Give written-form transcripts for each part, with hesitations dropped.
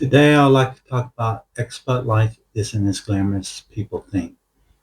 Today, I'd like to talk about expat life isn't as glamorous as people think.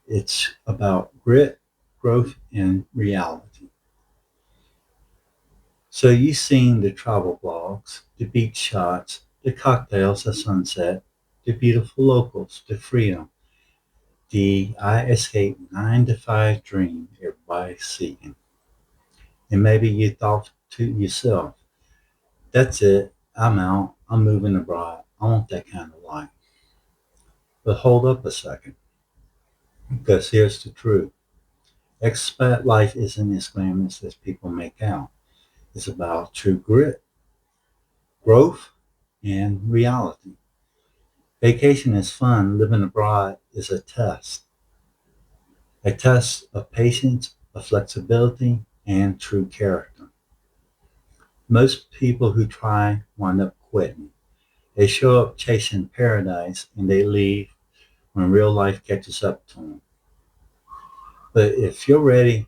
It's about grit, growth, and reality. So you've seen the travel blogs, the beach shots, the cocktails at sunset, the beautiful locals, the freedom, the I escape 9 to 5 dream everybody's seeking. And maybe you thought to yourself, that's it, I'm out, I'm moving abroad, I want that kind of life. But hold up a second, because here's the truth. Expat life isn't as glamorous as people make out. It's about true grit, growth, and reality. Vacation is fun. Living abroad is a test of patience, of flexibility, and true character. Most people who try wind up quitting. They show up chasing paradise and they leave when real life catches up to them. But if you're ready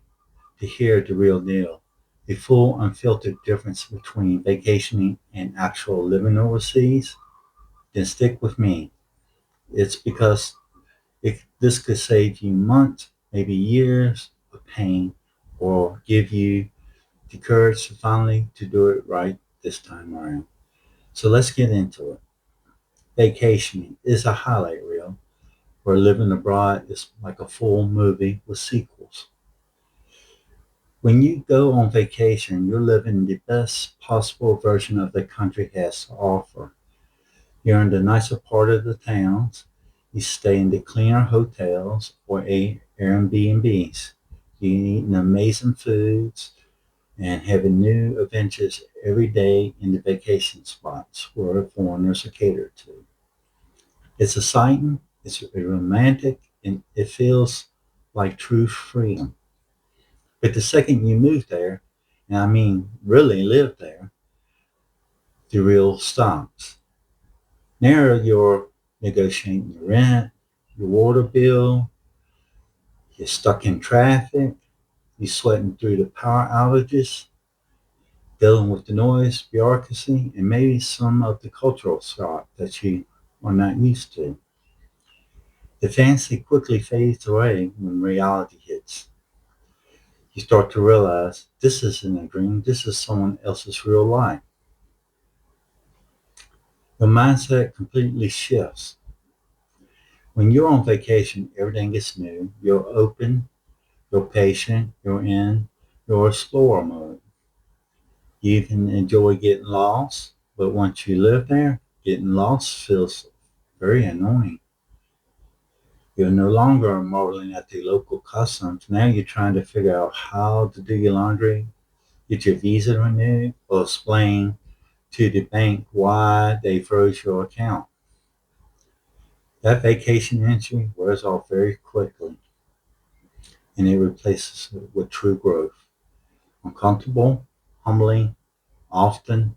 to hear the real deal, the full unfiltered difference between vacationing and actual living overseas, then stick with me. It's because this could save you months, maybe years of pain, or give you the courage to finally to do it right this time around. So let's get into it. Vacationing is a highlight reel, where living abroad is like a full movie with sequels. When you go on vacation, you're living the best possible version of the country has to offer. You're in the nicer part of the towns. You stay in the cleaner hotels or Airbnbs. You eat amazing foods and having new adventures every day in the vacation spots where foreigners are catered to. It's exciting, it's romantic, and it feels like true freedom. But the second you move there, and I mean really live there, the real stops. Now you're negotiating your rent, your water bill, you're stuck in traffic, you're sweating through the power outages, dealing with the noise, bureaucracy, and maybe some of the cultural shock that you are not used to. The fantasy quickly fades away when reality hits. You start to realize this isn't a dream, this is someone else's real life. Your mindset completely shifts. When you're on vacation, everything is new. You're open, you're patient, you're in your explorer mode. You can enjoy getting lost, but once you live there, getting lost feels very annoying. You're no longer marveling at the local customs. Now you're trying to figure out how to do your laundry, get your visa renewed, or explain to the bank why they froze your account. That vacation entry wears off very quickly and it replaces it with true growth. Uncomfortable, humbling, often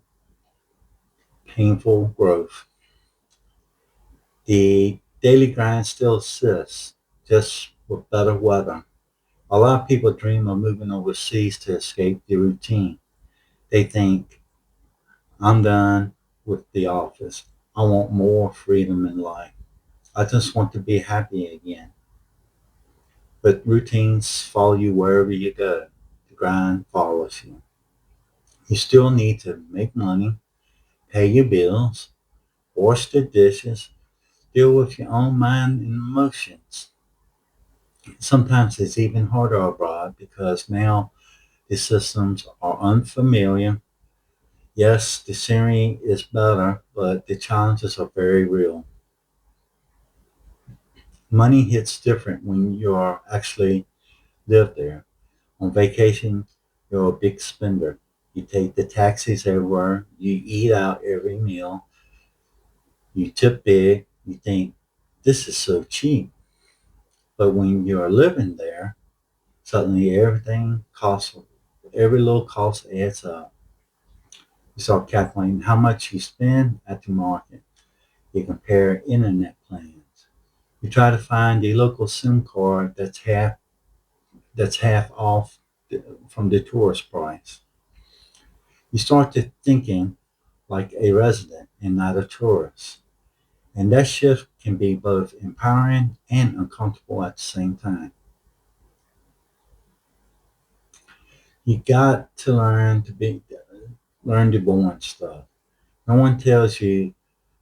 painful growth. The daily grind still exists, just with better weather. A lot of people dream of moving overseas to escape the routine. They think, I'm done with the office. I want more freedom in life. I just want to be happy again. But routines follow you wherever you go. The grind follows you. You still need to make money, pay your bills, wash the dishes, deal with your own mind and emotions. Sometimes it's even harder abroad because now the systems are unfamiliar. Yes, the scenery is better, but the challenges are very real. Money hits different when you are actually live there. On vacation, you're a big spender. You take the taxis everywhere, you eat out every meal, you tip big, you think, this is so cheap. But when you're living there, suddenly everything costs, every little cost adds up. You start calculating how much you spend at the market. You compare internet plans. You try to find a local SIM card that's half off from the tourist price. You start to thinking like a resident and not a tourist. And that shift can be both empowering and uncomfortable at the same time. You got to learn the boring stuff. No one tells you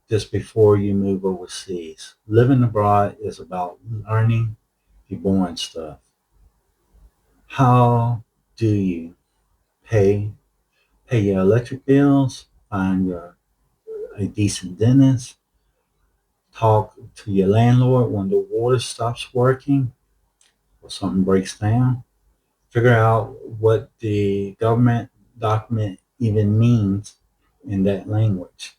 this before you move overseas. Living abroad is about learning the boring stuff. How do you pay pay your electric bills, find your a decent dentist, talk to your landlord when the water stops working or something breaks down, figure out what the government document even means in that language.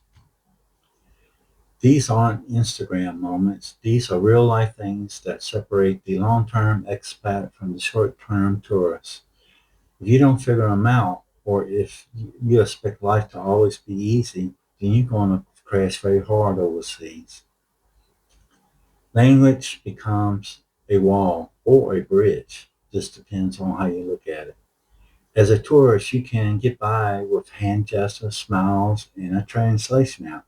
These aren't Instagram moments. These are real life things that separate the long term expat from the short term tourist. If you don't figure them out, or if you expect life to always be easy, then you're going to crash very hard overseas. Language becomes a wall or a bridge. Just depends on how you look at it. As a tourist, you can get by with hand gestures, smiles, and a translation app.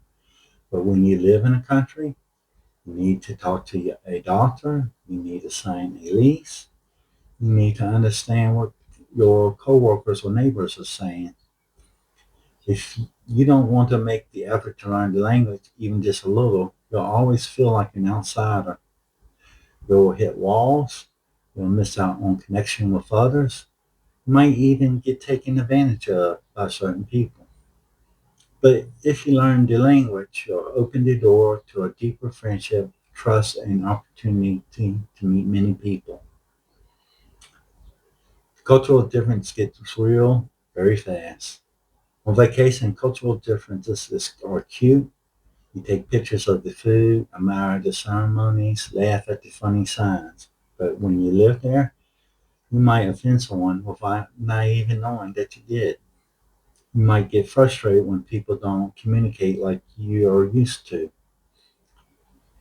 But when you live in a country, you need to talk to a doctor, you need to sign a lease, you need to understand what your coworkers or neighbors are saying. If you don't want to make the effort to learn the language, even just a little, you'll always feel like an outsider. You'll hit walls, you'll miss out on connection with others, you might even get taken advantage of by certain people. But if you learn the language, you'll open the door to a deeper friendship, trust, and opportunity to meet many people. Cultural difference gets real very fast. On vacation, cultural are cute. You take pictures of the food, admire the ceremonies, laugh at the funny signs. But when you live there, you might offend someone without not even knowing that you did. You might get frustrated when people don't communicate like you are used to.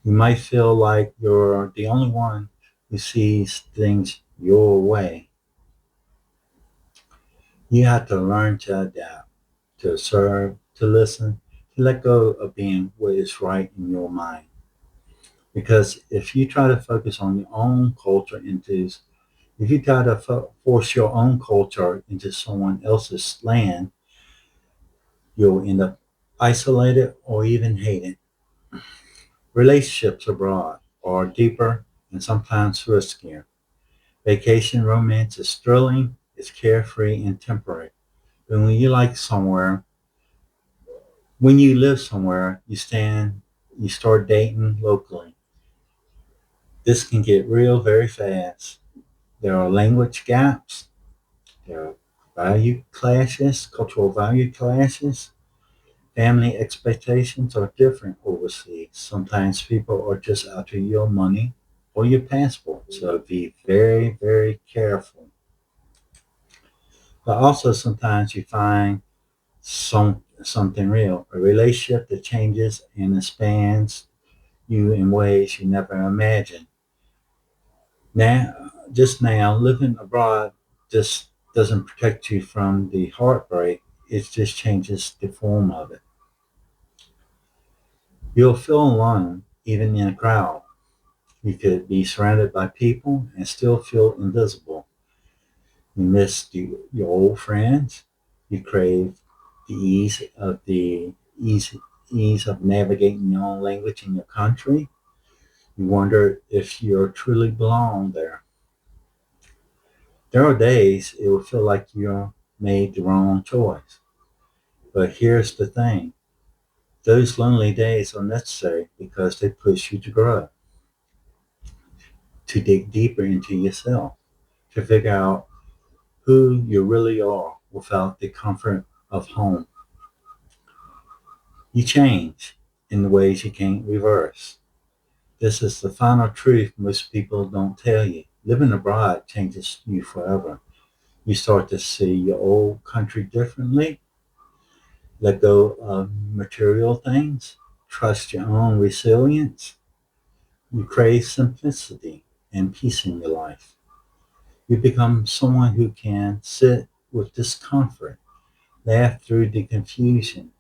You might feel like you're the only one who sees things your way. You have to learn to adapt, to serve, to listen, to let go of being what is right in your mind. Because if you try to focus on your own culture into, if you try to force your own culture into someone else's land, you'll end up isolated or even hated. Relationships abroad are deeper and sometimes riskier. Vacation romance is thrilling, it's carefree and temporary. But when you live somewhere, you start dating locally. This can get real very fast. There are language gaps, there are cultural value clashes. Family expectations are different overseas. Sometimes people are just after your money or your passport. So be very, very careful. But also sometimes you find something real, a relationship that changes and expands you in ways you never imagined. Now, living abroad just doesn't protect you from the heartbreak. It just changes the form of it. You'll feel alone, even in a crowd. You could be surrounded by people and still feel invisible. You miss your old friends. You crave the ease of navigating your own language in your country. You wonder if you truly belong there. There are days it will feel like you made the wrong choice. But here's the thing. Those lonely days are necessary because they push you to grow, to dig deeper into yourself, to figure out who you really are without the comfort of home. You change in the ways you can't reverse. This is the final truth most people don't tell you. Living abroad changes you forever. You start to see your old country differently, let go of material things, trust your own resilience. You crave simplicity and peace in your life. You become someone who can sit with discomfort, laugh through the confusion,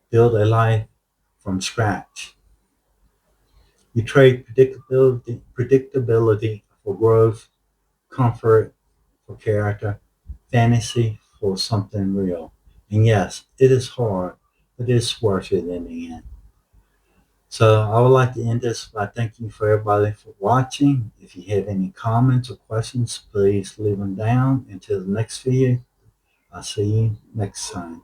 build a life from scratch. You trade predictability for growth, comfort for character, fantasy for something real. And yes, it is hard, but it's worth it in the end. So I would like to end this by thanking for everybody for watching. If you have any comments or questions, please leave them down. Until the next video, I'll see you next time.